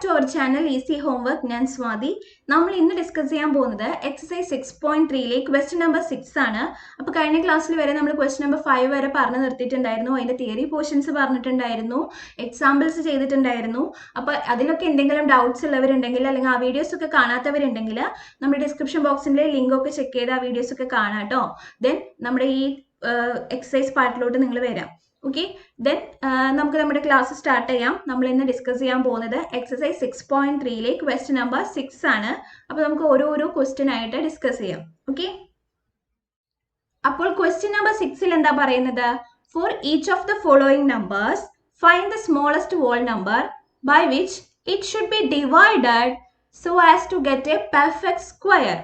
To our channel easy homework. ഞാൻ സ്വാതി. നമ്മൾ ഇന്ന് ഡിസ്കസ് ചെയ്യാൻ പോകുന്നത് എക്സസൈസ് 6.3 ക്വസ്റ്റ്യൻ നമ്പർ 6 ആണ്. അപ്പോൾ കഴിഞ്ഞ ക്ലാസ്സിൽ വരെ നമ്മൾ ക്വസ്റ്റ്യൻ നമ്പർ 5 വരെ പറഞ്ഞു നിർത്തിയിട്ടുണ്ടായിരുന്നു. അതിന്റെ തിയറി പോർഷൻസ് പറഞ്ഞിട്ടുണ്ടായിരുന്നു, എക്സാമ്പിൾസ് ചെയ്തിട്ടുണ്ടായിരുന്നു. അപ്പോൾ അതിലൊക്കെ എന്തെങ്കിലും ഡൗട്ട്സ് ഉള്ളവരുണ്ടെങ്കിൽ അല്ലെങ്കിൽ ആ വീഡിയോസ് ഒക്കെ കാണാത്തവരുണ്ടെങ്കിൽ നമ്മുടെ ഡിസ്ക്രിപ്ഷൻ ബോക്സിന്റെ ലിങ്ക് ഒക്കെ ചെക്ക് ചെയ്ത് ആ വീഡിയോസ് ഒക്കെ കാണാം കേട്ടോ. ദെൻ നമ്മുടെ ഈ എക്സസൈസ് പാർട്ടിലോട്ട് നിങ്ങൾ വരാം. ഓക്കെ, ദെൻ നമുക്ക് നമ്മുടെ ക്ലാസ് സ്റ്റാർട്ട് ചെയ്യാം. നമ്മൾ ഇന്ന് ഡിസ്കസ് ചെയ്യാൻ പോകുന്നത് എക്സസൈസ് 6.3 ക്വസ്റ്റ്യൻ നമ്പർ 6 ആണ്. അപ്പോൾ നമുക്ക് ഓരോരോ ക്വസ്റ്റ്യൻ ആയിട്ട് ഡിസ്കസ് ചെയ്യാം. ഓക്കെ, അപ്പോൾ ക്വസ്റ്റ്യൻ നമ്പർ 6 എന്താ പറയുന്നത്? For each of the following numbers find the smallest whole number by which it should be divided so as to get a perfect square.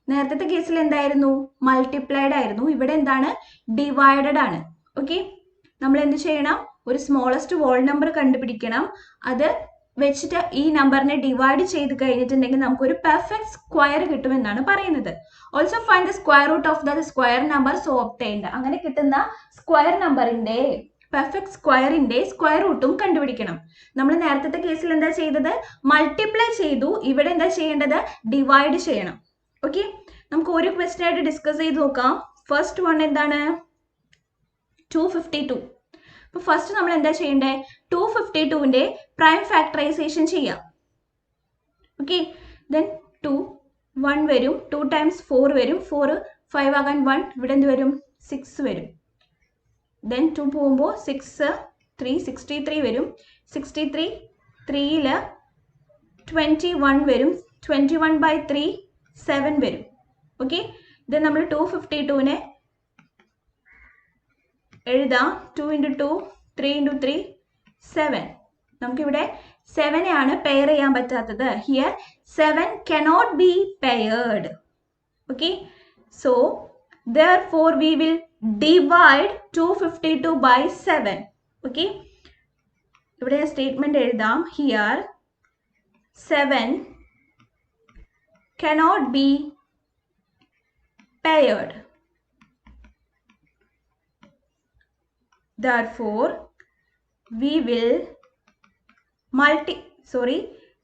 നേരത്തെ കേസിൽ എന്തായിരുന്നു? മൾട്ടിപ്ലൈഡ് ആയിരുന്നു. ഇവിടെ എന്താണ്? ഡിവൈഡഡ് ആണ്. ഓക്കെ, നമ്മൾ എന്ത് ചെയ്യണം? ഒരു സ്മോളസ്റ്റ് ഹോൾ നമ്പർ കണ്ടുപിടിക്കണം. അത് വെച്ചിട്ട് ഈ നമ്പറിനെ ഡിവൈഡ് ചെയ്ത് കഴിഞ്ഞിട്ടുണ്ടെങ്കിൽ നമുക്കൊരു പെർഫെക്റ്റ് സ്ക്വയർ കിട്ടുമെന്നാണ് പറയുന്നത്. Also find the square root of the square number so obtained. അങ്ങനെ കിട്ടുന്ന സ്ക്വയർ നമ്പറിന്റെ പെർഫെക്റ്റ് സ്ക്വയറിന്റെ സ്ക്വയർ റൂട്ടും കണ്ടുപിടിക്കണം. നമ്മൾ നേരത്തെ കേസിൽ എന്താ ചെയ്തത്? മൾട്ടിപ്ലൈ ചെയ്തു. ഇവിടെ എന്താ ചെയ്യേണ്ടത്? ഡിവൈഡ് ചെയ്യണം. ഓക്കെ, നമുക്ക് ഒരു ക്വസ്റ്റ്യൻ ആയിട്ട് ഡിസ്കസ് ചെയ്ത് നോക്കാം. ഫസ്റ്റ് വൺ എന്താണ്? 252. അപ്പോൾ ഫസ്റ്റ് നമ്മൾ എന്താ ചെയ്യേണ്ടത്? 252ന്റെ പ്രൈം ഫാക്ടറൈസേഷൻ ചെയ്യാം. ഓക്കെ, ദെൻ 2 1 വരും, 2 ടൈംസ് 4 വരും, 4 5 ആകാൻ 1, ഇവിടെ എന്ത് വരും? 6 വരും. ദെൻ 2 പോകുമ്പോൾ 6 3 63 വരും, 63 3ൽ 21 വരും, 21/3 7 വരും. ഓക്കെ, ദെൻ നമ്മൾ 252നെ എഴുതാം. 2 × 2 3 × 3 7. നമുക്കിവിടെ 7 ആണ് പെയർ ചെയ്യാൻ പറ്റാത്തത്. Here 7 cannot be paired. Okay, so therefore we will divide 252 by 7. Okay, ഇവിടെ സ്റ്റേറ്റ്മെന്റ് എഴുതാം. Here 7 cannot be paired. Therefore we will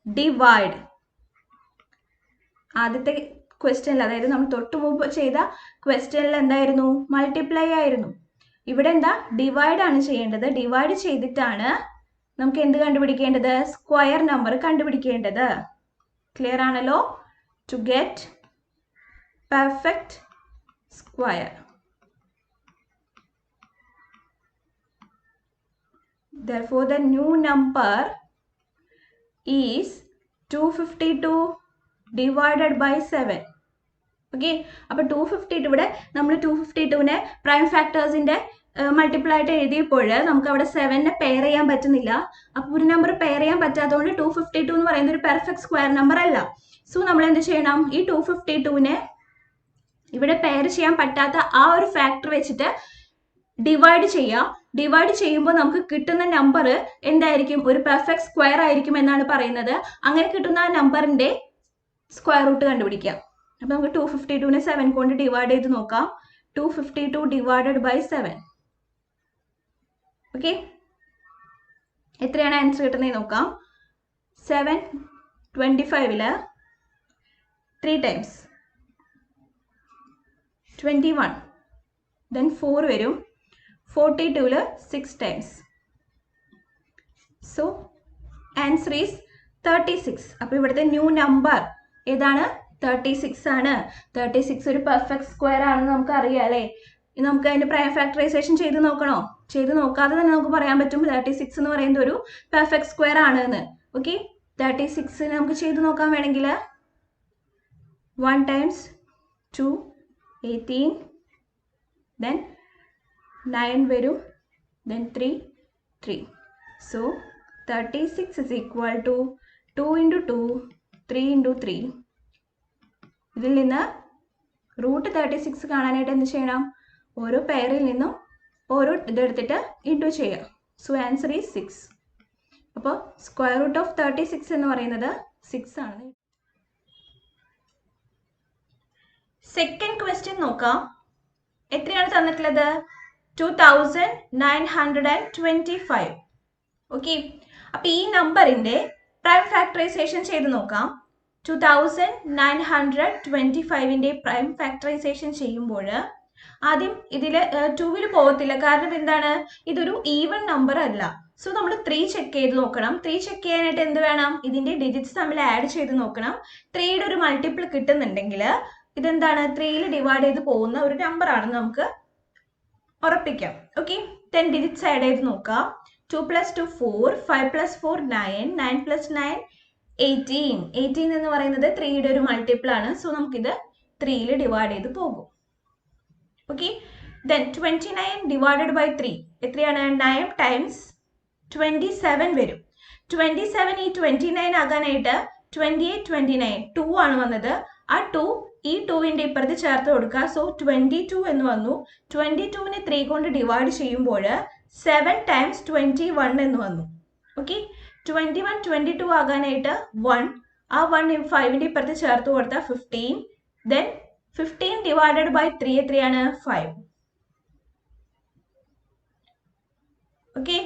divide. ആദ്യത്തെ ക്വസ്റ്റ്യനിൽ, അതായത് നമ്മൾ തൊട്ട് മുമ്പ് ചെയ്ത ക്വസ്റ്റ്യനിൽ എന്തായിരുന്നു? മൾട്ടിപ്ലൈ ആയിരുന്നു. ഇവിടെ എന്താ? ഡിവൈഡ് ആണ് ചെയ്യേണ്ടത്. ഡിവൈഡ് ചെയ്തിട്ടാണ് നമുക്ക് എന്ത് കണ്ടുപിടിക്കേണ്ടത്? സ്ക്വയർ നമ്പർ കണ്ടുപിടിക്കേണ്ടത്. ക്ലിയർ ആണല്ലോ? To get perfect square. Therefore, the new number is 252 divided by 7. Okay, അപ്പോൾ 252 ഇവിടെ നമ്മൾ 252നെ പ്രൈം ഫാക്ടേഴ്സിന്റെ മൾട്ടിപ്ലൈ ആയിട്ട് എഴുതിയപ്പോൾ നമുക്ക് അവിടെ 7നെ പെയർ ചെയ്യാൻ പറ്റുന്നില്ല. അപ്പോൾ ഒരു നമ്പർ പെയർ ചെയ്യാൻ പറ്റാത്തതുകൊണ്ട് 252 എന്ന് പറയുന്നത് ഒരു പെർഫെക്റ്റ് സ്ക്വയർ നമ്പർ അല്ല. സോ നമ്മൾ എന്ത് ചെയ്യണം? ഈ 252നെ ഇവിടെ പെയർ ചെയ്യാൻ പറ്റാത്ത ആ ഒരു ഫാക്ടർ വെച്ചിട്ട് ഡിവൈഡ് ചെയ്യാം. ഡിവൈഡ് ചെയ്യുമ്പോൾ നമുക്ക് കിട്ടുന്ന നമ്പർ എന്തായിരിക്കും? ഒരു പെർഫെക്റ്റ് സ്ക്വയർ ആയിരിക്കും എന്നാണ് പറയുന്നത്. അങ്ങനെ കിട്ടുന്ന ആ നമ്പറിന്റെ സ്ക്വയർ റൂട്ട് കണ്ടുപിടിക്കാം. അപ്പൊ നമുക്ക് 252നെ 7 കൊണ്ട് ഡിവൈഡ് ചെയ്ത് നോക്കാം. 252 ഡിവൈഡഡ് ബൈ 7. ഓക്കെ, എത്രയാണ് ആൻസർ കിട്ടുന്നത് നോക്കാം. 7 25ല് 3 ടൈംസ് 21, ദെൻ 4 വരും, 42ല് 6 ടൈംസ്. So answer is 36. അപ്പോൾ ഇവിടുത്തെ ന്യൂ നമ്പർ ഏതാണ്? 36 ആണ്. 36 ഒരു പെർഫെക്റ്റ് സ്ക്വയർ ആണെന്ന് നമുക്ക് അറിയാം അല്ലേ? നമുക്ക് അതിന്റെ പ്രൈം ഫാക്ടറൈസേഷൻ ചെയ്ത് നോക്കണോ? ചെയ്ത് നോക്കാതെ തന്നെ നമുക്ക് പറയാൻ പറ്റും 36 എന്ന് പറയുന്നത് ഒരു പെർഫെക്റ്റ് സ്ക്വയർ ആണ് എന്ന്. ഓക്കെ, 36 നമുക്ക് ചെയ്ത് നോക്കാൻ വേണമെങ്കിൽ 1 ടൈംസ് 2 18, then 9 വരും, then 3 3. So 36 is equal to 2 × 2 3 × 3. ഇതിൽ നിന്ന് റൂട്ട് 36 കാണാനായിട്ട് എന്ത് ചെയ്യണം? ഓരോ പെയറിൽ നിന്നും ഓരോ ഇതെടുത്തിട്ട് ഇൻറ്റു ചെയ്യാം. So answer is 6. അപ്പോൾ സ്ക്വയർ റൂട്ട് ഓഫ് 36 എന്ന് പറയുന്നത് 6 ആണ്. സെക്കൻഡ് ക്വസ്റ്റ്യൻ നോക്കാം. എത്രയാണ് തന്നിട്ടുള്ളത്? 2925. ഓക്കെ, അപ്പൊ ഈ നമ്പറിന്റെ പ്രൈം ഫാക്ടറൈസേഷൻ ചെയ്ത് നോക്കാം. 2925ന്റെ പ്രൈം ഫാക്ടറൈസേഷൻ ചെയ്യുമ്പോൾ ആദ്യം ഇതിൽ 2 പോകത്തില്ല. കാരണം എന്താണ്, ഇതൊരു ഈവൻ നമ്പർ അല്ല. സോ നമ്മൾ 3 ചെക്ക് ചെയ്ത് നോക്കണം. 3 ചെക്ക് ചെയ്യാനായിട്ട് എന്ത് വേണം, ഇതിന്റെ ഡിജിറ്റ്സ് തമ്മിൽ ആഡ് ചെയ്ത് നോക്കണം. 3യുടെ ഒരു മൾട്ടിപ്പിൾ കിട്ടുന്നുണ്ടെങ്കിൽ ഇതെന്താണ്, 3യിൽ ഡിവൈഡ് ചെയ്ത് പോകുന്ന ഒരു നമ്പർ ആണെന്ന് നമുക്ക് ഉറപ്പിക്കാം. ഓക്കെ, 10 ഡിജിറ്റ്സ് ആഡ് ചെയ്ത് നോക്കാം. 2 + 2 4, 5 + 4 9, 9 + 9 18. 18 എന്ന് പറയുന്നത് 3യുടെ ഒരു മൾട്ടിപ്പിൾ ആണ്. സോ നമുക്കിത് 3യിൽ ഡിവൈഡ് ചെയ്ത് പോകും. ഓക്കെ, ദെൻ 29 ഡിവൈഡഡ് ബൈ 3 എത്രയാണ്, 9 ടൈംസ് 27 വരും. 27 ഈ 29 ആകാനായിട്ട് 28 29 2 ആണ് വന്നത്. ആ 2 ഈ 2ന്റെ ഇപ്പുറത്ത് ചേർത്ത് കൊടുക്കുക. സോ 22 എന്ന് വന്നു. 22നെ 3 കൊണ്ട് ഡിവൈഡ് ചെയ്യുമ്പോൾ 7 ടൈംസ് 21 എന്ന് വന്നു. ഓക്കെ, 21 22 ആകാനായിട്ട് 1, ആ 1 5ന്റെ ഇപ്പുറത്ത് ചേർത്ത് കൊടുത്താൽ 15. ദെൻ 15 ഡിവൈഡഡ് ബൈ 3 എത്രയാണ്, 5. ഓക്കെ,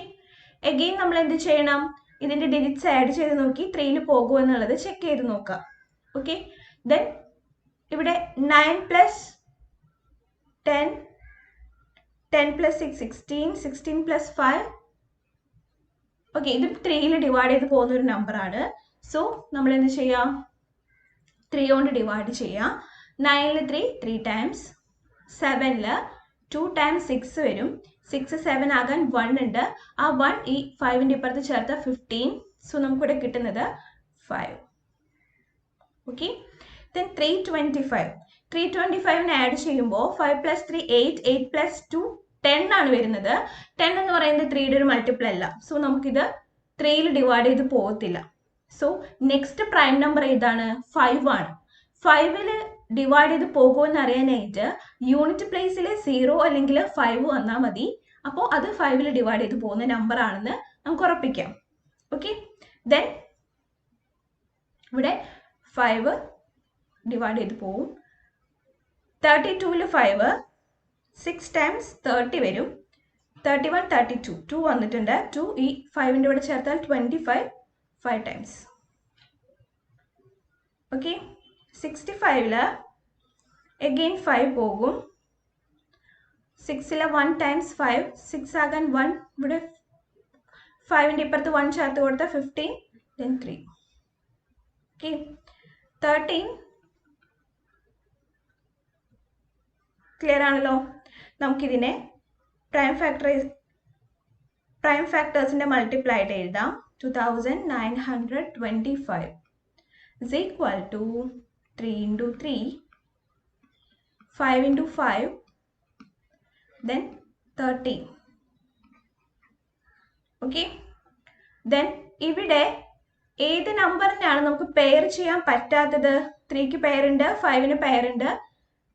അഗെയിൻ നമ്മൾ എന്ത് ചെയ്യണം, ഇതിന്റെ ഡിജിറ്റ്സ് ആഡ് ചെയ്ത് നോക്കി 3യിൽ പോകുമോ എന്നുള്ളത് ചെക്ക് ചെയ്ത് നോക്കാം. ഓക്കെ, ദെൻ ഇവിടെ 9 + 10, 10 + 6 16, 16 + 5. ഓക്കെ, ഇത് 3യിൽ ഡിവൈഡ് ചെയ്ത് പോകുന്ന ഒരു നമ്പർ ആണ്. സോ നമ്മൾ എന്ത് ചെയ്യാം, 3 കൊണ്ട് ഡിവൈഡ് ചെയ്യാം. 9ൽ 3 ടൈംസ്, 7ൽ 2 ടൈംസ് 6 വരും. 6 7 ആകാൻ 1 ഉണ്ട്. ആ 1 ഈ 5ന്റെ ഇപ്പുറത്ത് ചേർത്ത 15. സോ നമുക്കിവിടെ കിട്ടുന്നത് 5. Okay, then 325. 325നെ ആഡ് ചെയ്യുമ്പോൾ 5 + 3 8, 8 + 2 10 ആണ് വരുന്നത്. 10 എന്ന് പറയുന്നത് 3യുടെ ഒരു മൾട്ടിപ്പിൾ അല്ല. സോ നമുക്കിത് 3യിൽ ഡിവൈഡ് ചെയ്ത് പോകത്തില്ല. സോ നെക്സ്റ്റ് പ്രൈം നമ്പർ ഏതാണ്, 5 ആണ്. 5ൽ ഡിവൈഡ് ചെയ്ത് പോകുമെന്ന് അറിയാനായിട്ട് യൂണിറ്റ് പ്ലേസിൽ 0 അല്ലെങ്കിൽ 5 വന്നാൽ മതി. അപ്പോൾ അത് 5ൽ ഡിവൈഡ് ചെയ്ത് പോകുന്ന നമ്പർ ആണെന്ന് നമുക്ക് ഉറപ്പിക്കാം. ഓക്കെ, ദെൻ ഇവിടെ 5 ഡിവൈഡ് ചെയ്ത് പോവും. 32ൽ 5 6 ടൈംസ് 30 വരും. 31 32 2 വന്നിട്ടുണ്ട്. 2 ഈ 5ന്റെ കൂടെ ചേർത്താൽ 25 5 ടൈംസ്. ഓക്കെ, 65ൽ അഗെയിൻ 5 പോകും. 6ൽ 1 ടൈംസ് 5, 6 ആകാൻ 1, ഇവിടെ 5ന്റെ ഇപ്പുറത്ത് 1 ചേർത്ത് കൊടുത്താൽ 15, then 3. ഓക്കെ, 13 ക്ലിയർ ആണല്ലോ. നമുക്കിതിനെ പ്രൈം ഫാക്ടേഴ്സിന്റെ മൾട്ടിപ്പിൾ ആയിട്ട് എഴുതാം. 2925 is equal to 3 × 3, 5 × 5, then 13. Okay, then ഇവിടെ ഏത് നമ്പറിനാണ് നമുക്ക് പെയർ ചെയ്യാൻ പറ്റാത്തത്? 3ക്ക് പെയർ ഉണ്ട്, 5ന് പെയർ ഉണ്ട്,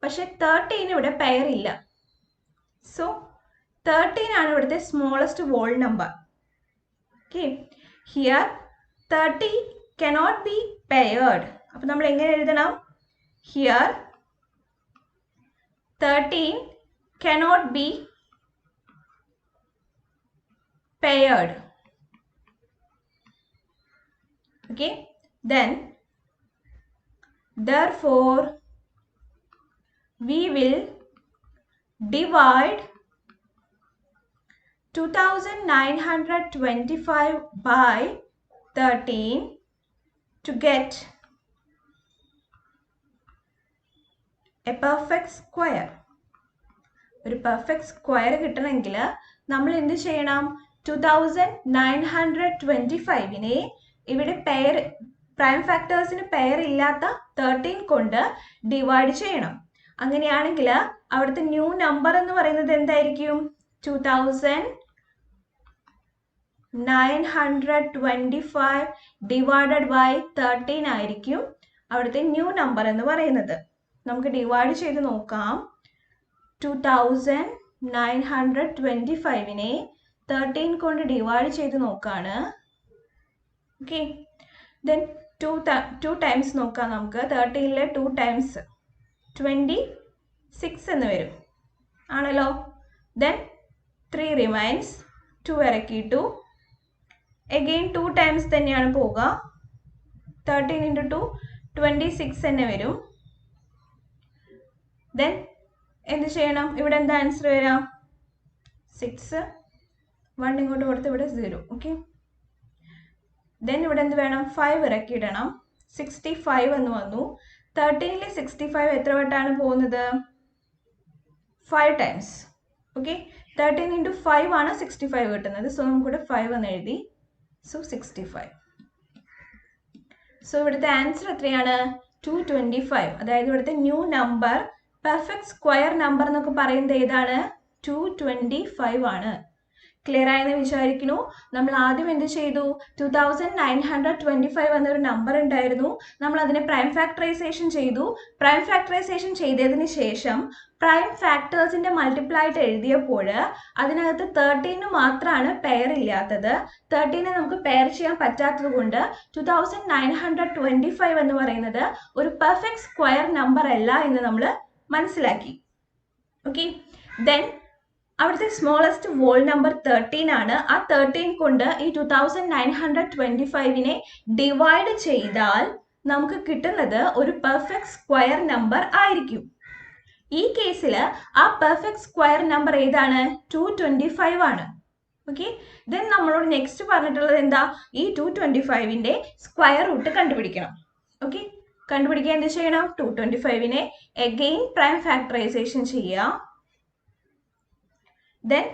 പക്ഷെ 13 ഇവിടെ പെയർ ഇല്ല. സോ 13 ആണ് ഇവിടുത്തെ smallest wall number. Okay, here 30 cannot be paired. അപ്പോൾ നമ്മൾ എങ്ങനെ എഴുതണം? Here 13 cannot be paired. Okay, then therefore we will divide 2925 by 13 to get a perfect square. ഒരു പെർഫെക്റ്റ് സ്ക്വയർ കിട്ടണമെങ്കിൽ നമ്മൾ എന്ത് ചെയ്യണം? 2925നെ ഇവിടെ പെയർ പ്രൈം ഫാക്ടേഴ്സിന് പെയർ ഇല്ലാത്ത 13 കൊണ്ട് ഡിവൈഡ് ചെയ്യണം. അങ്ങനെയാണെങ്കിൽ അവിടുത്തെ ന്യൂ നമ്പർ എന്ന് പറയുന്നത് എന്തായിരിക്കും? 2925 ഡിവൈഡഡ് ബൈ 13 ആയിരിക്കും അവിടുത്തെ ന്യൂ നമ്പർ എന്ന് പറയുന്നത്. നമുക്ക് ഡിവൈഡ് ചെയ്ത് നോക്കാം. 2925നെ 13 കൊണ്ട് ഡിവൈഡ് ചെയ്ത് നോക്കാണ്. ഓക്കെ, ദെൻ 2 ടൈംസ് നോക്കാം നമുക്ക്. 13ലെ 2 ടൈംസ് 26 എന്ന് വരും ആണല്ലോ. Then 3 remains, 2 ഇറക്കിയിട്ടു. അഗെയിൻ 2 ടൈംസ് തന്നെയാണ് പോവുക. 13 into 2 26 തന്നെ വരും. ദെൻ എന്ത് ചെയ്യണം? ഇവിടെ എന്താ ആൻസർ വരാം? 6 1 ഇങ്ങോട്ട് കൊടുത്ത് ഇവിടെ 0. ഓക്കെ. ദെൻ ഇവിടെ എന്ത് വേണം? 5 ഇറക്കിയിടണം. 65 എന്ന് വന്നു. 13ൽ 65 എത്ര വട്ടാണ് പോകുന്നത്? 5 ടൈംസ്. ഓക്കെ. 13 into 5 ആണ് 65 കിട്ടുന്നത്. സോ നമുക്കിവിടെ 5 എന്ന് എഴുതി. സോ 65. സോ ഇവിടുത്തെ ആൻസർ എത്രയാണ്? 225. അതായത് ഇവിടുത്തെ new number, perfect square number എന്നൊക്കെ പറയുന്നത് ഏതാണ്? 225 ആണ്. ക്ലിയർ ആയെന്ന് വിചാരിക്കുന്നു. നമ്മൾ ആദ്യം എന്ത് ചെയ്തു? 2925 എന്നൊരു നമ്പർ ഉണ്ടായിരുന്നു. നമ്മൾ അതിനെ പ്രൈം ഫാക്ടറൈസേഷൻ ചെയ്തു. പ്രൈം ഫാക്ടറൈസേഷൻ ചെയ്തതിന് ശേഷം പ്രൈം ഫാക്ടേഴ്സിന്റെ മൾട്ടിപ്ലൈ ആയിട്ട് എഴുതിയപ്പോൾ അതിനകത്ത് 13 മാത്രമാണ് പെയർ ഇല്ലാത്തത്. 13 നമുക്ക് പെയർ ചെയ്യാൻ പറ്റാത്തത് കൊണ്ട് 2925 എന്ന് പറയുന്നത് ഒരു പെർഫെക്റ്റ് സ്ക്വയർ നമ്പർ അല്ല എന്ന് നമ്മൾ മനസ്സിലാക്കി. ഓക്കെ. ദെൻ അവിടുത്തെ സ്മോളസ്റ്റ് വോൾ നമ്പർ 13 ആണ്. ആ 13 കൊണ്ട് ഈ 2925നെ ഡിവൈഡ് ചെയ്താൽ നമുക്ക് കിട്ടുന്നത് ഒരു പെർഫെക്റ്റ് സ്ക്വയർ നമ്പർ ആയിരിക്കും. ഈ കേസിൽ ആ പെർഫെക്റ്റ് സ്ക്വയർ നമ്പർ ഏതാണ്? 225 ആണ്. ഓക്കെ. ദെൻ നമ്മളോട് നെക്സ്റ്റ് പറഞ്ഞിട്ടുള്ളത് എന്താ? ഈ 225ന്റെ സ്ക്വയർ റൂട്ട് കണ്ടുപിടിക്കണം. ഓക്കെ. കണ്ടുപിടിക്കാൻ എന്ത് ചെയ്യണം? 225നെ അഗെയിൻ പ്രൈം ഫാക്ടറൈസേഷൻ ചെയ്യുക. ദെൻ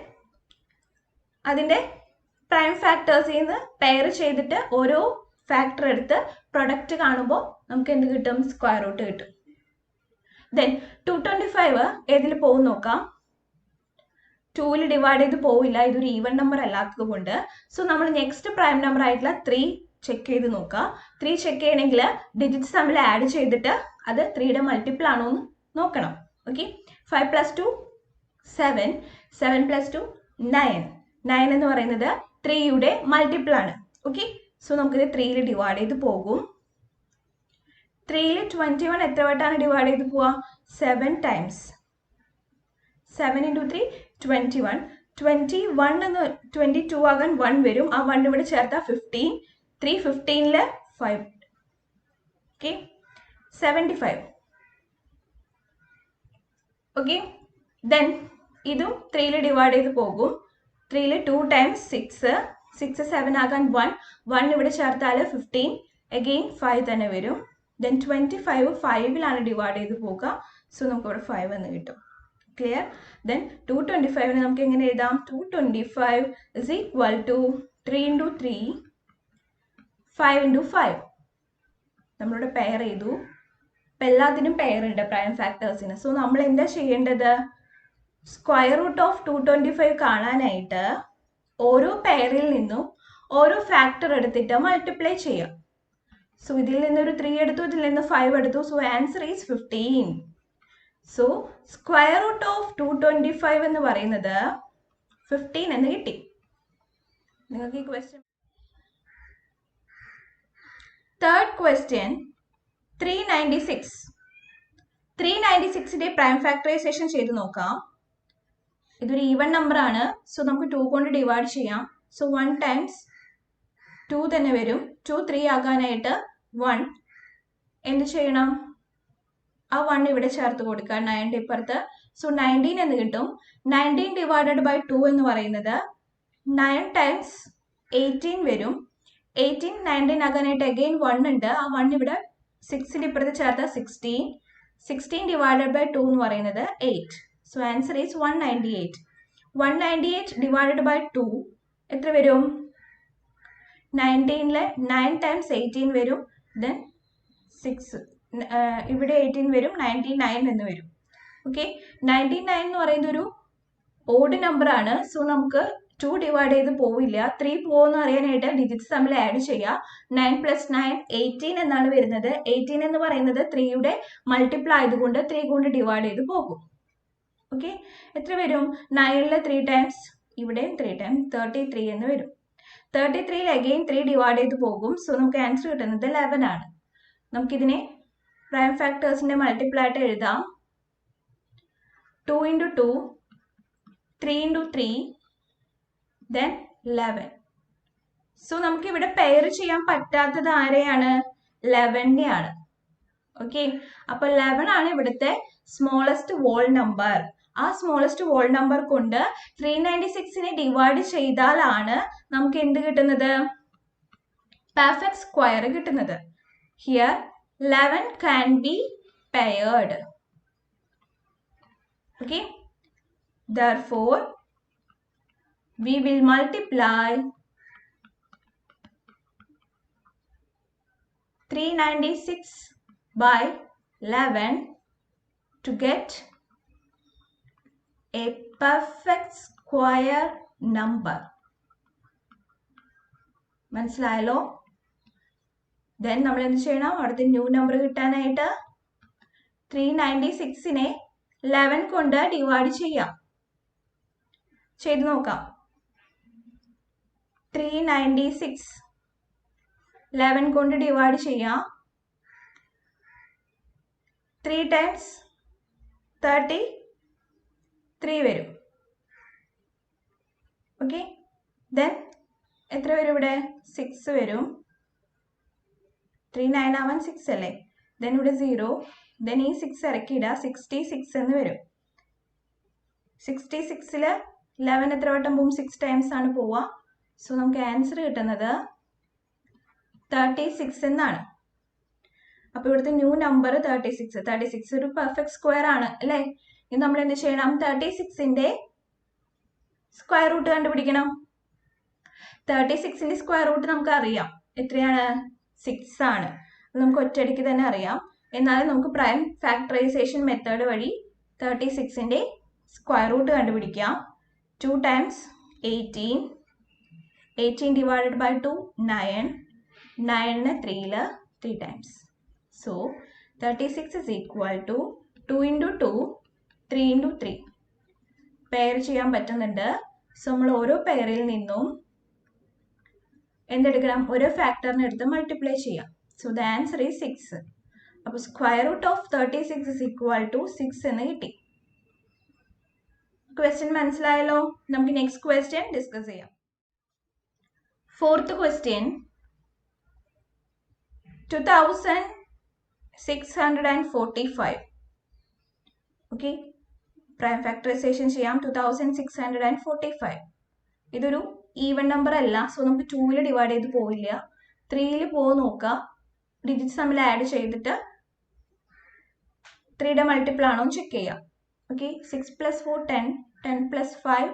അതിൻ്റെ പ്രൈം ഫാക്ടേഴ്സിൽ നിന്ന് പെയർ ചെയ്തിട്ട് ഓരോ ഫാക്ടർ എടുത്ത് പ്രൊഡക്റ്റ് കാണുമ്പോൾ നമുക്ക് എന്ത് കിട്ടും? സ്ക്വയർ റൂട്ട് കിട്ടും. ദെൻ 225 ഏതിൽ പോകും നോക്കാം. 2ൽ ഡിവൈഡ് ചെയ്ത് പോവില്ല, ഇതൊരു ഈവൻ നമ്പർ അല്ലാത്തത് കൊണ്ട്. സോ നമ്മൾ നെക്സ്റ്റ് പ്രൈം നമ്പർ ആയിട്ടുള്ള 3 ചെക്ക് ചെയ്ത് നോക്കാം. 3 ചെക്ക് ചെയ്യണമെങ്കിൽ ഡിജിറ്റ്സ് തമ്മിൽ ആഡ് ചെയ്തിട്ട് അത് 3യുടെ മൾട്ടിപ്പിൾ ആണോ എന്ന് നോക്കണം. ഓക്കെ. 5 + 2 7, 7 + 2 9. 9 എന്ന് പറയുന്നത് 3യുടെ മൾട്ടിപ്പിൾ ആണ്. ഓക്കെ. സോ നമുക്കിത് 3ൽ ഡിവൈഡ് ചെയ്ത് പോകും. 3ൽ 21 എത്ര വട്ടാണ് ഡിവൈഡ് ചെയ്ത് പോവുക? 7 ടൈംസ്. 7 into 3 21. 21 എന്ന് 22 ആകാൻ 1 വരും. ആ 1 ഇവിടെ ചേർത്താൽ 15. 3 15ൽ 5. ഓക്കെ. 75. ഓക്കെ. ദെൻ ഇതും 3ൽ ഡിവൈഡ് ചെയ്ത് പോകും. 3ൽ 2 ടൈംസ് 6. 6 7 ആകാൻ 1. 1 ഇവിടെ ചേർത്താൽ 15. അഗെയിൻ 5 തന്നെ വരും. ദെൻ 25 5ലാണ് ഡിവൈഡ് ചെയ്ത് പോകുക. സോ നമുക്ക് ഇവിടെ 5 എന്ന് കിട്ടും. ക്ലിയർ? ദെൻ 225നെ നമുക്ക് എങ്ങനെ എഴുതാം? 225 is equal to 3 into 3 5 into 5. നമ്മളിവിടെ പെയർ ചെയ്തു. ഇപ്പം എല്ലാത്തിനും പെയർ ഉണ്ട് പ്രൈം ഫാക്ടേഴ്സിന്. സോ നമ്മൾ എന്താ ചെയ്യേണ്ടത്? സ്ക്വയർ റൂട്ട് ഓഫ് 225 കാണാനായിട്ട് ഓരോ പെയറിൽ നിന്നും ഓരോ ഫാക്ടർ എടുത്തിട്ട് മൾട്ടിപ്ലൈ ചെയ്യാം. സോ ഇതിൽ നിന്നൊരു 3 എടുത്തു, ഇതിൽ നിന്ന് 5 എടുത്തു. So answer is 15. So square root of 225 എന്ന് പറയുന്നത് 15 എന്ന് കിട്ടി. നിങ്ങൾക്ക് ഈ ക്വസ്റ്റ്യൻ. Third question 396. 396ന്റെ പ്രൈം ഫാക്ടറൈസേഷൻ ചെയ്ത് നോക്കാം. ഇതൊരു ഈവൻ നമ്പർ ആണ്. സോ നമുക്ക് 2 കൊണ്ട് ഡിവൈഡ് ചെയ്യാം. സോ 1 ടൈംസ് 2 തന്നെ വരും. 2 3 ആകാനായിട്ട് 1 എന്ത് ചെയ്യണം? ആ 1 ഇവിടെ ചേർത്ത് കൊടുക്കുക 9ന്റെ ഇപ്പുറത്ത്. സോ 19 എന്ന് കിട്ടും. 19 ഡിവൈഡഡ് ബൈ 2 എന്ന് പറയുന്നത് 9 ടൈംസ് 18 വരും. 18 19 ആകാനായിട്ട് അഗെയിൻ 1 ഉണ്ട്. ആ 1 ഇവിടെ 6ന്റെ ഇപ്പുറത്ത് ചേർത്ത 16. 16 ഡിവൈഡഡ് ബൈ 2 എന്ന് പറയുന്നത് 8. So answer is 198. 198 divided by 2 എത്ര വരും? 19ൽ 9 ടൈംസ് 18 വരും. ദെൻ 6 ഇവിടെ 18 വരും. 99 എന്ന് വരും. ഓക്കെ. 99 എന്ന് പറയുന്നത് ഒരു ഓഡ് നമ്പർ ആണ്. സോ നമുക്ക് 2 ഡിവൈഡ് ചെയ്ത് പോവില്ല. 3 പോകുമെന്ന് അറിയാനായിട്ട് ഡിജിറ്റ്സ് തമ്മിൽ ആഡ് ചെയ്യുക. 9 + 9 18 എന്നാണ് വരുന്നത്. 18 എന്ന് പറയുന്നത് 3യുടെ മൾട്ടിപ്പിൾ ആയതുകൊണ്ട് 3 കൊണ്ട് ഡിവൈഡ് ചെയ്ത് പോകും. ഓക്കെ. എത്ര വരും? 9ൽ 3 ടൈംസ് ഇവിടെയും 3 ടൈംസ് 33 എന്ന് വരും. 33ൽ അഗെയിൻ 3 ഡിവൈഡ് ചെയ്ത് പോകും. സോ നമുക്ക് ആൻസർ കിട്ടുന്നത് 11 ആണ്. നമുക്കിതിനെ പ്രൈം ഫാക്ടേഴ്സിന്റെ മൾട്ടിപ്പിൾ ആയിട്ട് എഴുതാം. 2 into 2 3 into 3 then 11. സോ നമുക്ക് ഇവിടെ പെയർ ചെയ്യാൻ പറ്റാത്തത് ആരെയാണ്? 11 ആണ്. ഓക്കെ, അപ്പൊ 11 ആണ് ഇവിടുത്തെ സ്മോളസ്റ്റ് വോൾ നമ്പർ. ആ സ്മോളസ്റ്റ് വോൾ നമ്പർ കൊണ്ട് 396നെ ഡിവൈഡ് ചെയ്താലാണ് നമുക്ക് എന്ത് കിട്ടുന്നത്? പെർഫെക്റ്റ് സ്ക്വയർ കിട്ടുന്നത്. Here 11 can be paired. Okay, therefore we will multiply 396 by 11 to get a perfect square number. മനസ്സിലായല്ലോ? ദെൻ നമ്മൾ എന്ത് ചെയ്യണം? അവിടുത്തെ ന്യൂ നമ്പർ കിട്ടാനായിട്ട് 396നെ 11 കൊണ്ട് ഡിവൈഡ് ചെയ്യാം. ചെയ്ത് നോക്കാം. 396 11 കൊണ്ട് ഡിവൈഡ് ചെയ്യാം. 3 times 33 വരും. ഓക്കെ, ദെൻ എത്ര വരും ഇവിടെ? 6 വരും. 3 9 ആവാൻ 6 അല്ലേ? ദെൻ ഇവിടെ 0. ദെൻ ഈ 6 ഇറക്കിയിടുക, 66 എന്ന് വരും. 66ൽ 11 എത്ര വട്ടം പോവും? 6 ടൈംസ് ആണ് പോവുക. സോ നമുക്ക് ആൻസർ കിട്ടുന്നത് 36 എന്നാണ്. അപ്പൊ ഇവിടുത്തെ ന്യൂ നമ്പർ 36. 36 ഒരു പെർഫെക്റ്റ് സ്ക്വയർ ആണ് അല്ലേ? ഇനി നമ്മൾ എന്ത് ചെയ്യണം? 36ന്റെ സ്ക്വയർ റൂട്ട് കണ്ടുപിടിക്കണം. 36ന്റെ സ്ക്വയർ റൂട്ട് നമുക്ക് അറിയാം. എത്രയാണ്? 6 ആണ്. നമുക്ക് ഒറ്റയടിക്ക് തന്നെ അറിയാം. എന്നാലും നമുക്ക് പ്രൈം ഫാക്ടറൈസേഷൻ മെത്തേഡ് വഴി 36ന്റെ സ്ക്വയർ റൂട്ട് കണ്ടുപിടിക്കാം. 2 times 18. 18 divided by 2 9. 9നെ 3ൽ 3 times. So 36 is equal to 2 into 2 3 into 3. Pair ചെയ്യാൻ പറ്റുന്നുണ്ട്. സോ നമ്മൾ ഓരോ പെയറിൽ നിന്നും എന്തെടുക്കണം? ഓരോ ഫാക്ടറിനെ എടുത്ത് മൾട്ടിപ്ലൈ ചെയ്യാം. So the answer is 6. അപ്പോൾ square root of 36 is equal to 6 എന്ന് കിട്ടി. ക്വസ്റ്റ്യൻ മനസ്സിലായല്ലോ? നമുക്ക് നെക്സ്റ്റ് ക്വസ്റ്റ്യൻ ഡിസ്കസ് ചെയ്യാം. Fourth question 2645. Okay, prime factorisation ചെയ്യാം. 2645. ഇതൊരു ഈവൻ നമ്പർ അല്ല. സോ നമുക്ക് 2ൽ ഡിവൈഡ് ചെയ്ത് പോവില്ല. 3ൽ പോയി നോക്കുക. ഡിജിറ്റ്സ് തമ്മിൽ ആഡ് ചെയ്തിട്ട് 3യുടെ മൾട്ടിപ്പിൾ ആണോ ചെക്ക് ചെയ്യാം. ഓക്കെ, 6 + 4 10. 10 + 5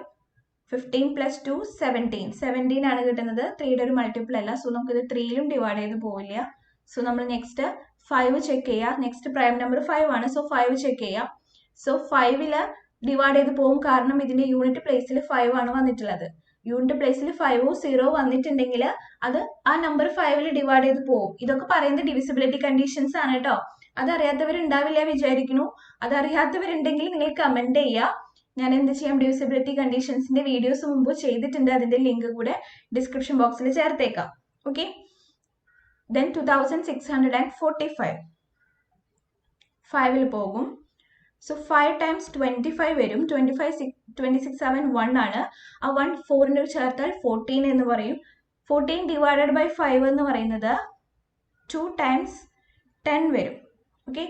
15 + 2 17. 17 ആണ് കിട്ടുന്നത്. 3യുടെ ഒരു മൾട്ടിപ്പിൾ അല്ല. സോ നമുക്കിത് 3ലും ഡിവൈഡ് ചെയ്ത് പോവില്ല. സോ നമ്മൾ നെക്സ്റ്റ് 5 ചെക്ക് ചെയ്യുക. നെക്സ്റ്റ് പ്രൈം നമ്പർ 5 ആണ്. സോ 5 ചെക്ക് ചെയ്യാം. സോ 5ൽ ഡിവൈഡ് ചെയ്ത് പോകും. കാരണം ഇതിന്റെ യൂണിറ്റ് പ്ലേസിൽ 5 ആണ് വന്നിട്ടുള്ളത്. യൂണിറ്റ് പ്ലേസിൽ 5 0 വന്നിട്ടുണ്ടെങ്കിൽ അത് ആ നമ്പർ 5ൽ ഡിവൈഡ് ചെയ്ത് പോകും. ഇതൊക്കെ പറയുന്നത് ഡിവിസിബിലിറ്റി കണ്ടീഷൻസ് ആണ് കേട്ടോ. അതറിയാത്തവരുണ്ടാവില്ല വിചാരിക്കുന്നു. അതറിയാത്തവരുണ്ടെങ്കിൽ നിങ്ങൾ കമന്റ് ചെയ്യുക. ഞാൻ എന്ത് ചെയ്യാം? ഡിവിസിബിലിറ്റി കണ്ടീഷൻസിന്റെ വീഡിയോസ് മുമ്പ് ചെയ്തിട്ടുണ്ട്. അതിന്റെ ലിങ്ക് കൂടെ ഡിസ്ക്രിപ്ഷൻ ബോക്സിൽ ചേർത്തേക്കാം. ഓക്കെ, ദെൻ 2645 5ൽ പോകും. സോ 5 times 25 വരും. 26 7 1 ആണ്. ആ 1 4ന് ചേർത്താൽ 14 എന്ന് പറയും. 14 divided by 5 എന്ന് പറയുന്നത് 2 times 10 വരും. ഓക്കെ,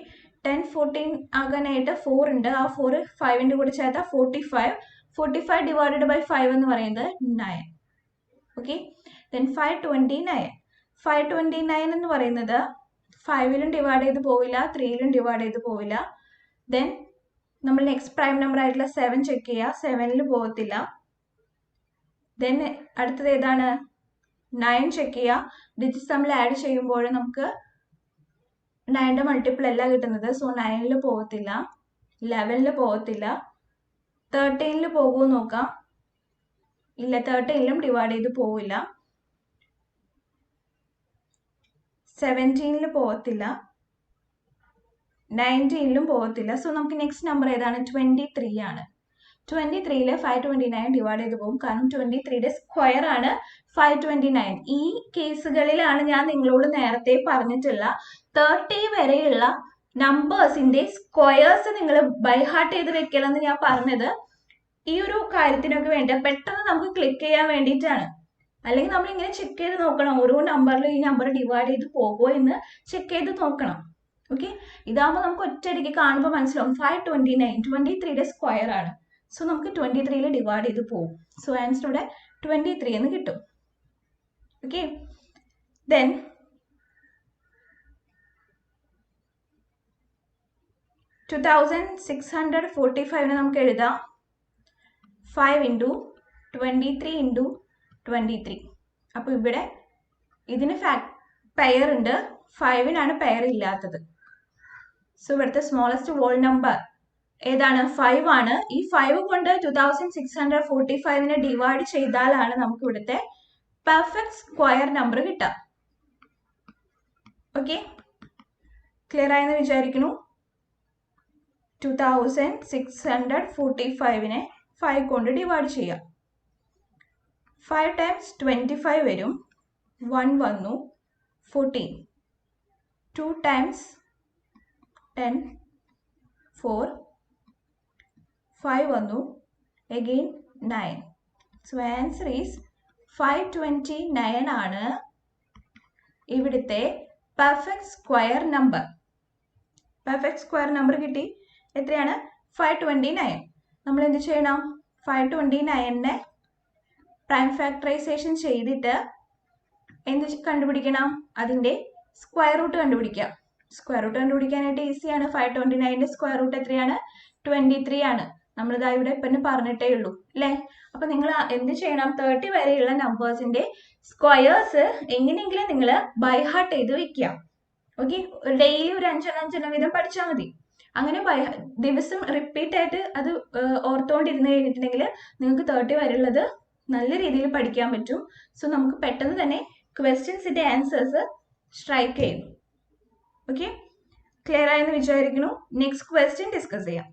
10 14 ആകാനായിട്ട് 4 ഉണ്ട്. ആ 4 5ന്റെ കൂടെ ചേർത്താൽ 45. 45 divided by 5 എന്ന് പറയുന്നത് 9. Okay, then 529. 529 എന്ന് പറയുന്നത് 5ലും ഡിവൈഡ് ചെയ്ത് പോവില്ല, 3ലും ഡിവൈഡ് ചെയ്ത് പോവില്ല. ദെൻ നമ്മൾ നെക്സ്റ്റ് പ്രൈം നമ്പർ ആയിട്ടുള്ള 7 ചെക്ക് ചെയ്യുക. 7ൽ പോകത്തില്ല. ദെൻ അടുത്തത് ഏതാണ്? 9 ചെക്ക് ചെയ്യുക. ഡിജിറ്റ്സ് തമ്മിൽ ആഡ് ചെയ്യുമ്പോൾ നമുക്ക് 9ന്റെ മൾട്ടിപ്പിൾ അല്ല കിട്ടുന്നത്. സോ 9ൽ പോകത്തില്ല, 11ൽ പോകത്തില്ല. 13ൽ പോകുമോ നോക്കാം. ഇല്ല, 13ലും ഡിവൈഡ് ചെയ്ത് പോവില്ല. 17ൽ പോകത്തില്ല, 19ലും പോകത്തില്ല. സോ നമുക്ക് നെക്സ്റ്റ് നമ്പർ ഏതാണ്? 23 ആണ്. 23ൽ 529 ഡിവൈഡ് ചെയ്ത് പോകും. കാരണം 23യുടെ സ്ക്വയർ ആണ് 529. ഈ കേസുകളിലാണ് ഞാൻ നിങ്ങളോട് നേരത്തെ പറഞ്ഞിട്ടുള്ള 30 വരെയുള്ള നമ്പേഴ്സിന്റെ സ്ക്വയേഴ്സ് നിങ്ങൾ ബൈ ഹാർട്ട് ചെയ്ത് വെക്കണമെന്ന് ഞാൻ പറഞ്ഞത്. ഈ ഒരു കാര്യത്തിനൊക്കെ വേണ്ടി പെട്ടെന്ന് നമുക്ക് ക്ലിക്ക് ചെയ്യാൻ വേണ്ടിയിട്ടാണ്. അല്ലെങ്കിൽ നമ്മൾ ഇങ്ങനെ ചെക്ക് ചെയ്ത് നോക്കണം, ഓരോ നമ്പറിലും ഈ നമ്പർ ഡിവൈഡ് ചെയ്ത് പോകുമോ എന്ന് ചെക്ക് ചെയ്ത് നോക്കണം. ഓക്കെ, ഇതാകുമ്പോൾ നമുക്ക് ഒറ്റയടിക്ക് കാണുമ്പോൾ മനസ്സിലാവും 529 23യുടെ സ്ക്വയർ ആണ്. സോ നമുക്ക് 23യിൽ ഡിവൈഡ് ചെയ്ത് പോകും. സോ ആൻസർ ഇവിടെ 23 എന്ന് കിട്ടും. ഓക്കെ, ദെൻ 2645 നമുക്ക് എഴുതാം 5 × 23 × 23. അപ്പോൾ ഇവിടെ ഇതിന് പെയർ ഉണ്ട്, 5-നാണ് പെയർ ഇല്ലാത്തത്. സോ ഇവിടുത്തെ സ്മോളസ്റ്റ് ഹോൾ നമ്പർ ഏതാണ്? 5 ആണ്. ഈ 5 കൊണ്ട് 2645നെ ഡിവൈഡ് ചെയ്താലാണ് നമുക്ക് ഇവിടുത്തെ പെർഫെക്റ്റ് സ്ക്വയർ നമ്പർ കിട്ടുക. ഓക്കെ, ക്ലിയർ ആയെന്ന് വിചാരിക്കുന്നു. 2645നെ 5 കൊണ്ട് ഡിവൈഡ് ചെയ്യാം. 5 × 25 വരും, 1 വന്നു, 14. 2 × 10 4, 5 വന്നു, again 9. So answer is 529 ആണ് ഇവിടുത്തെ perfect square number. Perfect square number കിട്ടി. എത്രയാണ്? 529. നമ്മൾ എന്ത് ചെയ്യണം? 529നെ പ്രൈം ഫാക്ടറൈസേഷൻ ചെയ്തിട്ട് എന്ത് കണ്ടുപിടിക്കണം? അതിൻ്റെ സ്ക്വയർ റൂട്ട് കണ്ടുപിടിക്കാം. സ്ക്വയർ റൂട്ട് കണ്ടുപിടിക്കാനായിട്ട് ഈസിയാണ്. 529ന്റെ സ്ക്വയർ റൂട്ട് എത്രയാണ്? 23 ആണ്. നമ്മളിതാ ഇവിടെ ഇപ്പം പറഞ്ഞിട്ടേ ഉള്ളൂ അല്ലേ? അപ്പം നിങ്ങൾ എന്ത് ചെയ്യണം? 30 വരെയുള്ള നമ്പേഴ്സിന്റെ സ്ക്വയേഴ്സ് എങ്ങനെയെങ്കിലും നിങ്ങൾ ബൈ ഹാർട്ട് ചെയ്ത് വെക്കുക. ഓക്കെ, ഡെയിലി ഒരു 5 വീതം പഠിച്ചാൽ മതി. അങ്ങനെ ദിവസം റിപ്പീറ്റ് ആയിട്ട് അത് ഓർത്തുകൊണ്ടിരുന്ന് കഴിഞ്ഞിട്ടുണ്ടെങ്കിൽ നിങ്ങൾക്ക് 30 വരെയുള്ളത് നല്ല രീതിയിൽ പഠിക്കാൻ പറ്റും. സോ നമുക്ക് പെട്ടെന്ന് തന്നെ ക്വസ്റ്റ്യൻസിന്റെ ആൻസേഴ്സ് സ്ട്രൈക്ക് ചെയ്യും. ഓക്കെ, ക്ലിയർ ആയെന്ന് വിചാരിക്കുന്നു. നെക്സ്റ്റ് ക്വസ്റ്റ്യൻ ഡിസ്കസ് ചെയ്യാം.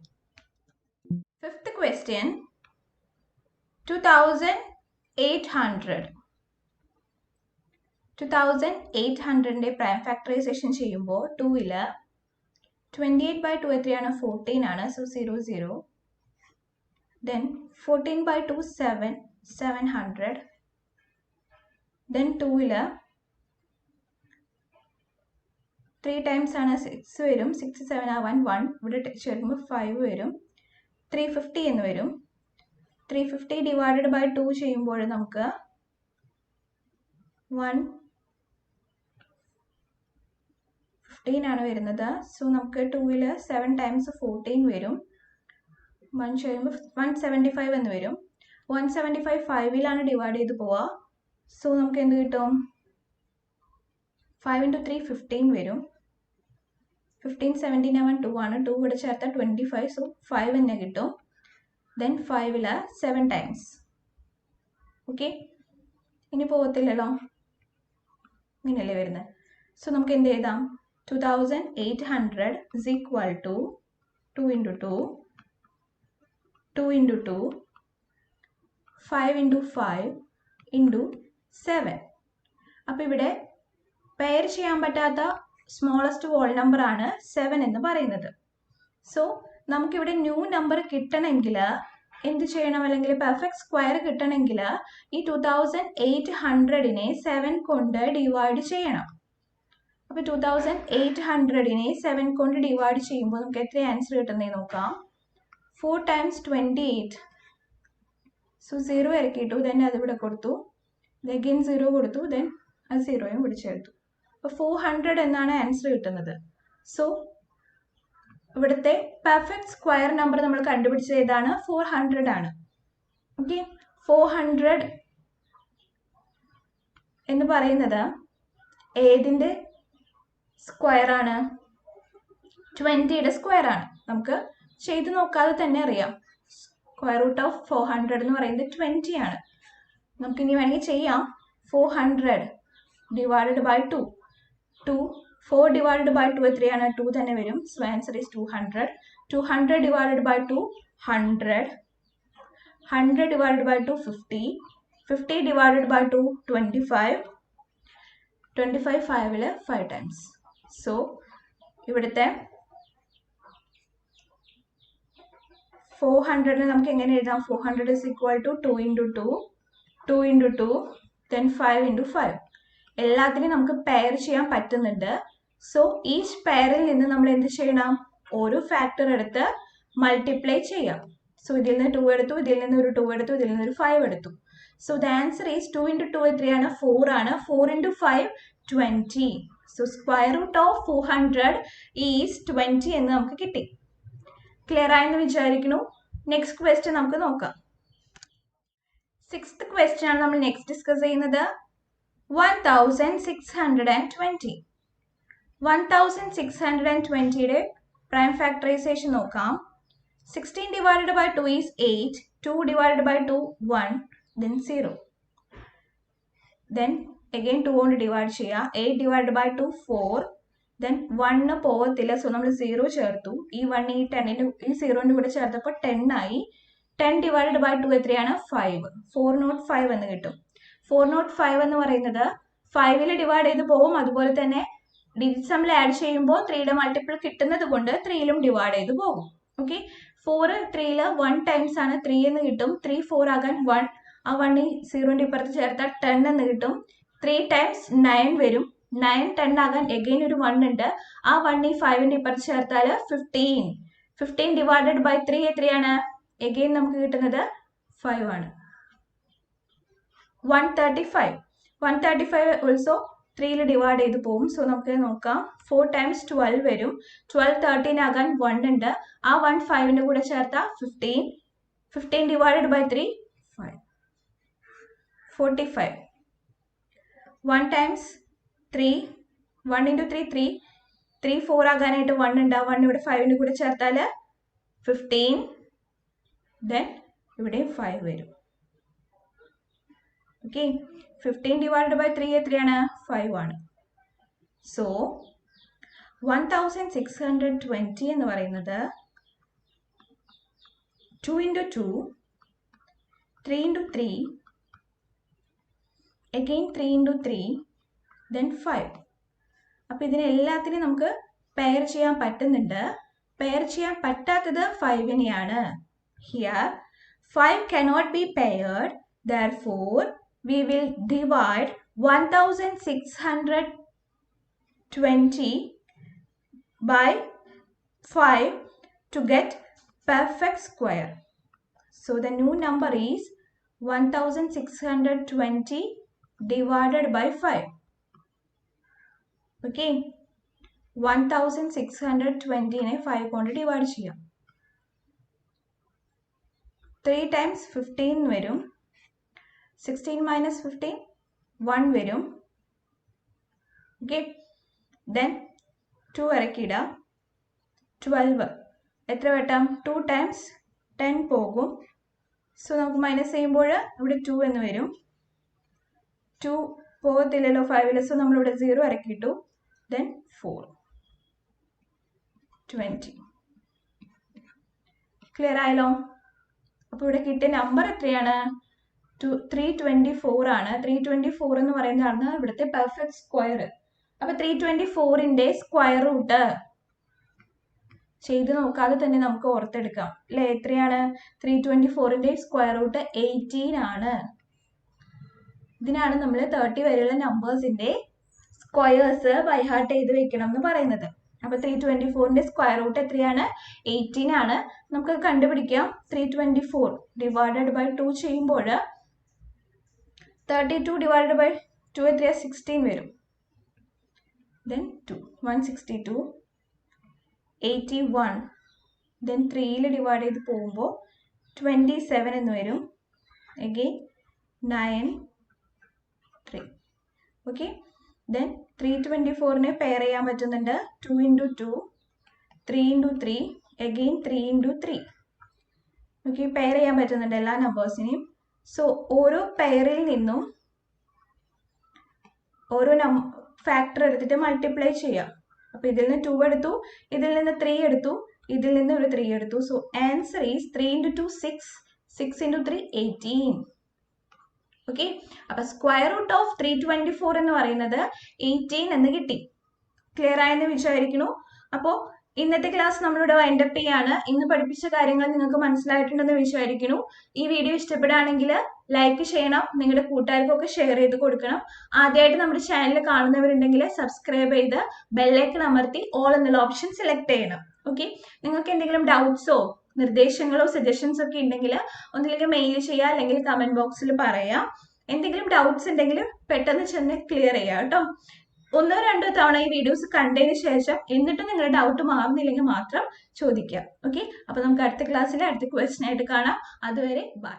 5th ക്വസ്റ്റ്യൻ 2800ന്റെ പ്രൈം ഫാക്ടറൈസേഷൻ ചെയ്യുമ്പോൾ 2ൽ 28/2 എത്രയാണ്? 14 ആണ്. സോ 0 0. ദെൻ 14/2 7 700. ദെൻ 2ൽ 3 ടൈംസ് ആണ്, 6 വരും. 6 7 ആവാൻ 1 ഇവിടെ ചേർക്കുമ്പോൾ 5 വരും. 350 എന്ന് വരും. 350 ഡിവൈഡഡ് ബൈ 2 ചെയ്യുമ്പോൾ നമുക്ക് 115 ആണ് വരുന്നത്. സോ നമുക്ക് 2ൽ 7 ടൈംസ് 14 വരും. 1 ചെയ്യുമ്പോൾ 175 എന്ന് വരും. 175 5ലാണ് ഡിവൈഡ് ചെയ്ത് പോവുക. സോ നമുക്ക് എന്ത് കിട്ടും? 5 × 3 15 വരും. 15 17 ആവാൻ 2 ആണ്. 2 ഇവിടെ ചേർത്താൽ 25. സോ 5 തന്നെ കിട്ടും. Then 5ൽ 7 times. ഓക്കെ, ഇനി പോകത്തില്ലല്ലോ, ഇങ്ങനെയല്ലേ വരുന്നത്. സോ നമുക്ക് എന്ത് എഴുതാം? 2800 is equal to 2 × 2, 2 × 2, 5 × 5 × 7. അപ്പോൾ ഇവിടെ പെയർ ചെയ്യാൻ പറ്റാത്ത സ്മോളസ്റ്റ് ഹോൾ നമ്പർ ആണ് 7 എന്ന് പറയുന്നത്. സോ നമുക്കിവിടെ ന്യൂ നമ്പർ കിട്ടണമെങ്കിൽ എന്ത് ചെയ്യണം? അല്ലെങ്കിൽ പെർഫെക്റ്റ് സ്ക്വയർ കിട്ടണമെങ്കിൽ ഈ 2800നെ 7 കൊണ്ട് ഡിവൈഡ് ചെയ്യണം. അപ്പോൾ 2800നെ 7 കൊണ്ട് ഡിവൈഡ് ചെയ്യുമ്പോൾ നമുക്ക് എത്ര ആൻസർ കിട്ടുന്നത് നോക്കാം. 4 × 28. സോ 0 ഇറക്കിയിട്ടു. ദെൻ അതിവിടെ കൊടുത്തു. അഗെയിൻ 0 കൊടുത്തു. ദെൻ അത് 0യും പിടിച്ചെടുത്തു. അപ്പോൾ 400 എന്നാണ് ആൻസർ കിട്ടുന്നത്. സോ ഇവിടുത്തെ പെർഫെക്റ്റ് സ്ക്വയർ നമ്പർ നമ്മൾ കണ്ടുപിടിച്ചത് ഏതാണ്? 400 ആണ്. ഓക്കെ, 400 എന്ന് പറയുന്നത് ഏതിൻ്റെ സ്ക്വയർ ആണ്? 20യുടെ സ്ക്വയർ ആണ്. നമുക്ക് ചെയ്ത് നോക്കാതെ തന്നെ അറിയാം. സ്ക്വയർ റൂട്ട് ഓഫ് 400 എന്ന് പറയുന്നത് 20 ആണ്. നമുക്കിനി വേണമെങ്കിൽ ചെയ്യാം. 400 ഡിവൈഡഡ് ബൈ 2. 4 ഡിവൈഡഡ് ബൈ 2 എത്രയാണ്? 2 തന്നെ വരും. So answer is 200. 200 divided by 2 100. 100 divided by 2 50. 50 divided by 2 25. 25 5ൽ 5 ടൈംസ്. സോ ഇവിടുത്തെ 400നെ നമുക്ക് എങ്ങനെ എഴുതാം? 400 is equal to 2 × 2, 2 × 2, then 5 into 5. എല്ലാത്തിനും നമുക്ക് പെയർ ചെയ്യാൻ പറ്റുന്നുണ്ട്. സോ ഈച്ച് പെയറിൽ നിന്ന് നമ്മൾ എന്ത് ചെയ്യണം? ഒരു ഫാക്ടർ എടുത്ത് മൾട്ടിപ്ലൈ ചെയ്യാം. സോ ഇതിൽ നിന്ന് 2 എടുത്തു, ഇതിൽ നിന്ന് ഒരു 2 എടുത്തു, ഇതിൽ നിന്ന് ഒരു 5 എടുത്തു. So the answer is 2 into 2 എത്രയാണ്? 4 ആണ്. 4 into 5 20. So square root of 400 is 20 എന്ന് നമുക്ക് കിട്ടി. ക്ലിയർ ആയെന്ന് വിചാരിക്കുന്നു. നെക്സ്റ്റ് ക്വസ്റ്റ്യൻ നമുക്ക് നോക്കാം. 6th ക്വസ്റ്റ്യൻ ആണ് നമ്മൾ നെക്സ്റ്റ് ഡിസ്കസ് ചെയ്യുന്നത്. 1620. 1620യുടെ പ്രൈം ഫാക്ടറൈസേഷൻ നോക്കാം. 16 divided by 2 is 8. 2 divided by 2 1, then 0. Then again 2 കൊണ്ട് ഡിവൈഡ് ചെയ്യാം. 8 divided by 2 4, then 1 പോകത്തില്ല, സോ നമ്മൾ 0 ചേർത്തു. ഈ 1 ഈ 10 ഈ 0ന്റെ കൂടെ ചേർത്തപ്പോൾ 10 ആയി. 10 divided by 2 എത്രയാണ്? 5. 405 എന്ന് കിട്ടും. 405 എന്ന് പറയുന്നത് 5ൽ ഡിവൈഡ് ചെയ്ത് പോകും. അതുപോലെ തന്നെ ഡിജിറ്റ്സ് നമ്മൾ ആഡ് ചെയ്യുമ്പോൾ 3യുടെ മൾട്ടിപ്പിൾ കിട്ടുന്നത് കൊണ്ട് 3യിലും ഡിവൈഡ് ചെയ്ത് പോകും. ഓക്കെ, 4 3ൽ 1 ടൈംസ് ആണ് 3 എന്ന് കിട്ടും. 3 4 ആകാൻ 1, ആ 1 0ന്റെ ഇപ്പുറത്ത് ചേർത്താൽ 10 എന്ന് കിട്ടും. 3 ടൈംസ് 9 വരും. 9 10 ആകാൻ എഗെയിൻ ഒരു 1 ഉണ്ട്. ആ 1 ഈ 5ന്റെ ഇപ്പുറത്ത് ചേർത്താൽ 15. 15 ഡിവൈഡഡ് ബൈ 3 എത്രയാണ്? എഗെയിൻ നമുക്ക് കിട്ടുന്നത് 5 ആണ്. 135. 135 ഓൾസോ 3ൽ ഡിവൈഡ് ചെയ്ത് പോകും. സോ നമുക്ക് നോക്കാം. 4 ടൈംസ് 12 വരും. 12 13 ആകാൻ 1 ഉണ്ട്. ആ 1 5ന്റെ കൂടെ ചേർത്താൽ 15. 15 ഡിവൈഡഡ് ബൈ 3 5. 45. 1 times 3, 1 into 3 3. 3 4 ആകാനായിട്ട് 1 ഉണ്ട്. ആ 1 ഇവിടെ 5ന്റെ കൂടെ ചേർത്താൽ 15. ദെൻ ഇവിടെ 5 വരും. ഓക്കെ, 15 divided by 3 എത്രയാണ്? 5 ആണ്. സോ 1620 എന്ന് പറയുന്നത് 2 into 2, 3 into 3, again 3 into 3, then 5. അപ്പോൾ ഇതിനെ എല്ലാത്തിനും നമുക്ക് പെയർ ചെയ്യാൻ പറ്റുന്നുണ്ട്. പെയർ ചെയ്യാൻ പറ്റാത്തത് 5നെയാണ്. Here 5 cannot be paired, therefore we will divide 1620 by 5 to get perfect square. So the new number is 1620 divided by 5. Okay, 1620നെ 5 കൊണ്ട് ഡിവൈഡ് ചെയ്യാം. 3 times 15 വരും. 16 minus 15 1 വരും. Okay, then 2 ഇറക്കിയിടാം. 12 എത്ര വട്ടം? 2 ടൈംസ് 10 പോകും. സോ നമുക്ക് മൈനസ് ചെയ്യുമ്പോൾ ഇവിടെ 2 എന്ന് വരും. 2 പോകത്തില്ലല്ലോ 5ൽ, സോ നമ്മളിവിടെ 0 ഇറക്കിയിട്ടു. ദെൻ 4 20. ക്ലിയർ ആയല്ലോ? അപ്പോൾ ഇവിടെ കിട്ടിയ നമ്പർ എത്രയാണ്? 324 ആണ്. 324 എന്ന് പറയുന്നതാണ് ഇവിടുത്തെ പെർഫെക്റ്റ് സ്ക്വയർ. അപ്പൊ 324ന്റെ സ്ക്വയർ റൂട്ട് ചെയ്ത് നോക്കാതെ തന്നെ നമുക്ക് ഓർത്തെടുക്കാം അല്ലെ? എത്രയാണ്? 324ന്റെ സ്ക്വയർ റൂട്ട് 18 ആണ്. ഇതിനാണ് നമ്മൾ 30 വരെയുള്ള നമ്പേഴ്സിന്റെ സ്ക്വയേഴ്സ് ബൈ ഹാർട്ട് ചെയ്ത് വെക്കണം എന്ന് പറയുന്നത്. അപ്പൊ 324ന്റെ സ്ക്വയർ റൂട്ട് എത്രയാണ്? 18 ആണ്. നമുക്ക് കണ്ടുപിടിക്കാം. 324 ഡിവൈഡഡ് ബൈ 2 ചെയ്യുമ്പോൾ 32 divided by 2 എത്രയാ? 16 വരും. Then 2, 162, 81. Then 3ൽ ഡിവൈഡ് ചെയ്ത് പോകുമ്പോൾ 27 എന്ന് വരും. Again 9 3. ഓക്കെ, ദെൻ 324നെ പെയർ ചെയ്യാൻ പറ്റുന്നുണ്ട്. 2 into 2, 3 into 3, again 3 into 3. Okay, pair ചെയ്യാൻ പറ്റുന്നുണ്ട് എല്ലാ നമ്പേഴ്സിനെയും. സോ ഓരോ പെയറിൽ നിന്നും ഓരോ ഫാക്ടർ എടുത്തിട്ട് മൾട്ടിപ്ലൈ ചെയ്യാം. അപ്പൊ ഇതിൽ നിന്ന് 2 എടുത്തു, ഇതിൽ നിന്ന് 3 എടുത്തു, ഇതിൽ നിന്ന് ഒരു 3 എടുത്തു. So answer is 3 into 2 6, 6 into 3 18. Okay, അപ്പൊ സ്ക്വയർ റൂട്ട് ഓഫ് 324 എന്ന് പറയുന്നത് 18 എന്ന് കിട്ടി. ക്ലിയർ ആയെന്ന് വിചാരിക്കുന്നു. അപ്പോൾ ഇന്നത്തെ ക്ലാസ് നമ്മളിവിടെ വൈൻഡപ്പ് ചെയ്യാണ്. ഇന്ന് പഠിപ്പിച്ച കാര്യങ്ങൾ നിങ്ങൾക്ക് മനസ്സിലായിട്ടുണ്ടെന്ന് വിചാരിക്കുന്നു. ഈ വീഡിയോ ഇഷ്ടപ്പെടുകയാണെങ്കിൽ ലൈക്ക് ചെയ്യണം, നിങ്ങളുടെ കൂട്ടുകാർക്കൊക്കെ ഷെയർ ചെയ്ത് കൊടുക്കണം. ആദ്യമായിട്ട് നമ്മുടെ ചാനൽ കാണുന്നവരുണ്ടെങ്കിൽ സബ്സ്ക്രൈബ് ചെയ്ത് ബെല്ലൈക്കൺ അമർത്തി ഓൾ എന്നുള്ള ഓപ്ഷൻ സെലക്ട് ചെയ്യണം. ഓക്കെ, നിങ്ങൾക്ക് എന്തെങ്കിലും ഡൗട്ട്സോ നിർദ്ദേശങ്ങളോ സജഷൻസ് ഒക്കെ ഉണ്ടെങ്കിൽ ഒന്നില്ലെങ്കിൽ മെയിൽ ചെയ്യുക, അല്ലെങ്കിൽ കമന്റ് ബോക്സിൽ പറയാം. എന്തെങ്കിലും ഡൗട്ട്സ് ഉണ്ടെങ്കിൽ പെട്ടെന്ന് ചെന്ന് ക്ലിയർ ചെയ്യാം കേട്ടോ. 1-2 തവണ ഈ വീഡിയോസ് കണ്ടതിന് ശേഷം എന്നിട്ടും നിങ്ങളുടെ ഡൗട്ട് മാറുന്നില്ലെങ്കിൽ മാത്രം ചോദിക്കാം. ഓക്കെ, അപ്പൊ നമുക്ക് അടുത്ത ക്ലാസ്സിൽ അടുത്ത ക്വസ്റ്റ്യൻ ആയിട്ട് കാണാം. അതുവരെ ബൈ.